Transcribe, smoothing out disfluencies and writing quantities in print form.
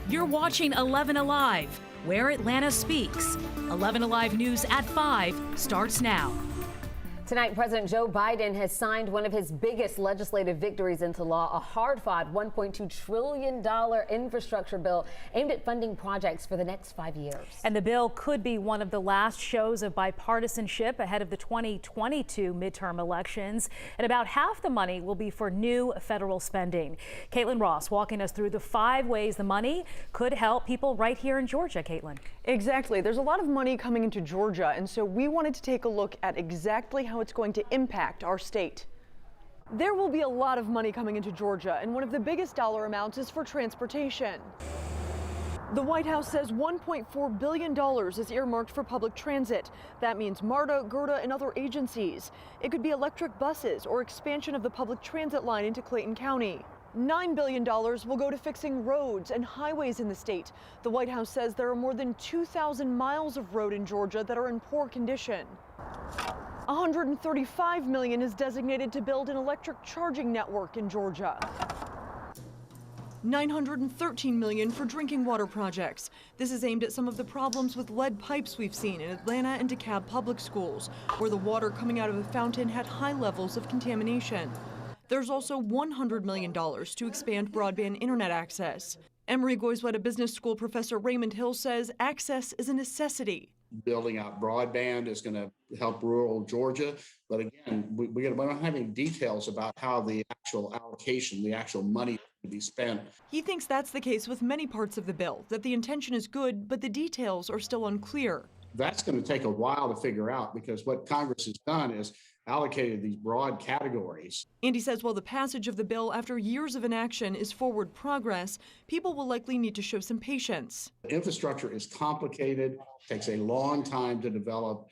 You're watching 11 Alive, where Atlanta speaks. 11 Alive News at 5 starts now. Tonight, President Joe Biden has signed one of his biggest legislative victories into law, a hard-fought $1.2 trillion infrastructure bill aimed at funding projects for the next 5 years. And the bill could be one of the last shows of bipartisanship ahead of the 2022 midterm elections. And about half the money will be for new federal spending. Caitlin Ross walking us through the 5 ways the money could help people right here in Georgia. Caitlin. Exactly. There's a lot of money coming into Georgia, and so we wanted to take a look at exactly how it's going to impact our state. There will be a lot of money coming into Georgia, and one of the biggest dollar amounts is for transportation. The White House says $1.4 billion is earmarked for public transit. That means MARTA, GERTA, and other agencies. It could be electric buses or expansion of the public transit line into Clayton County. $9 billion will go to fixing roads and highways in the state. The White House says there are more than 2,000 miles of road in Georgia that are in poor condition. $135 million is designated to build an electric charging network in Georgia. $913 million for drinking water projects. This is aimed at some of the problems with lead pipes we've seen in Atlanta and DeKalb public schools, where the water coming out of a fountain had high levels of contamination. There's also $100 million to expand broadband internet access. Emory-Goizueta Business School professor Raymond Hill says access is a necessity. Building out broadband is going to help rural Georgia. But again, we don't have any details about how the actual allocation, the actual money to be spent. He thinks that's the case with many parts of the bill, that the intention is good, but the details are still unclear. That's going to take a while to figure out, because what Congress has done is allocated these broad categories. Andy says while the passage of the bill after years of inaction is forward progress, people will likely need to show some patience. Infrastructure is complicated, takes a long time to develop.